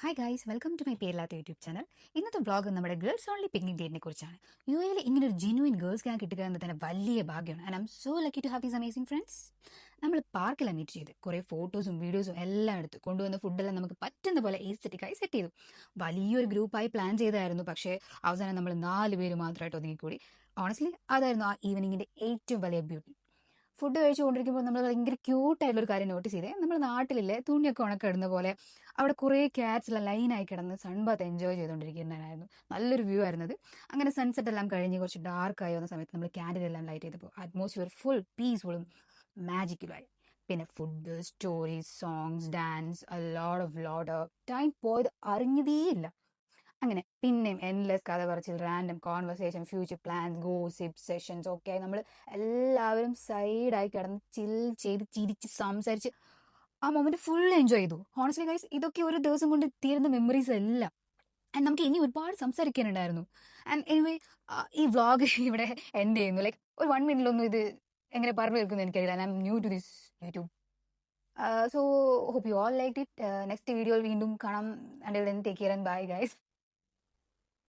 Hi guys, welcome to my പേരില്ലാത്ത YouTube channel. ഇന്നത്തെ vlog നമ്മുടെ ഗേൾസ് ഓൺലി പിക്നിക് ഡേറ്റിനെ കുറിച്ചാണ്. യു എയിൽ ഇങ്ങനെ ഒരു ജെനുവിൻ ഗേൾസ് ഗ്യാങ് കിട്ടുക എന്ന് തന്നെ വലിയ ഭാഗ്യമാണ്. And I am so lucky to have these amazing friends. നമ്മൾ പാർക്കിലാണ് മീറ്റ് ചെയ്ത് കുറേ ഫോട്ടോസും വീഡിയോസും എല്ലാം എടുത്ത് കൊണ്ടുവന്ന ഫുഡെല്ലാം നമുക്ക് പറ്റുന്ന പോലെ എസ്തെറ്റിക്കായി സെറ്റ് ചെയ്തു. വലിയൊരു ഗ്രൂപ്പായി പ്ലാൻ ചെയ്തായിരുന്നു, പക്ഷേ അവസാനം നമ്മൾ 4 പേര് മാത്രമായിട്ട് ഒതുങ്ങിക്കൂടി. ഓണസ്റ്റ്ലി അതായിരുന്നു ആ ഈവനിങ്ങിൻ്റെ ഏറ്റവും വലിയ ബ്യൂട്ടി. ഫുഡ് കഴിച്ചു കൊണ്ടിരിക്കുമ്പോൾ നമ്മൾ ഭയങ്കര ക്യൂട്ടായിട്ടുള്ള ഒരു കാര്യം നോട്ടീസ് ചെയ്തേ. നമ്മുടെ നാട്ടിലില്ലേ തുണിയൊക്കെ ഉണക്കിടുന്ന പോലെ അവിടെ കുറേ ക്യാറ്റ്സ് എല്ലാം ലൈനായി കിടന്ന് സൺബാത്ത് എൻജോയ് ചെയ്തുകൊണ്ടിരിക്കുന്നതായിരുന്നു. നല്ലൊരു വ്യൂ ആയിരുന്നത്. അങ്ങനെ സൺസെറ്റ് എല്ലാം കഴിഞ്ഞ് കുറച്ച് ഡാർക്കായി വന്ന സമയത്ത് നമ്മൾ ക്യാൻഡിൽ എല്ലാം ലൈറ്റ് ചെയ്തപ്പോൾ അറ്റ്മോസ്ഫിയർ ഫുൾ പീസ്ഫുള്ളും മാജിക്കലുമായി. പിന്നെ food, stories, songs, dance, lot of time പോയത് അറിഞ്ഞതേയില്ല. അങ്ങനെ പിന്നെയും എൻലെസ് കഥ പറച്ചിൽ, random conversation, future plans, gossip sessions ഒക്കെ ആയി നമ്മൾ എല്ലാവരും സൈഡായി കിടന്ന് ചിൽ ചെയ്ത് ചിരിച്ച് സംസാരിച്ച് ആ മൊമെന്റ് ഫുൾ എൻജോയ് ചെയ്തു. ഹോണസ്റ്റ്ലി ഗൈസ്, ഇതൊക്കെ ഒരു ദിവസം കൊണ്ട് തീരുന്ന മെമ്മറീസ് അല്ല. ആൻഡ് നമുക്ക് ഇനി ഒരുപാട് സംസാരിക്കാനുണ്ടായിരുന്നു. ആൻഡ് എനിവേ, ഈ വ്ളോഗ് ഇവിടെ എൻഡ് ചെയ്യുന്നു. ലൈക്ക് ഒരു 1 മിനിറ്റിലൊന്നും ഇത് എങ്ങനെ പറഞ്ഞു തീർക്കുന്നു എനിക്കറിയില്ല. I am new to this YouTube. So hope you all like it. Next വീഡിയോയിൽ വീണ്ടും കാണാം. Until then take care and bye guys.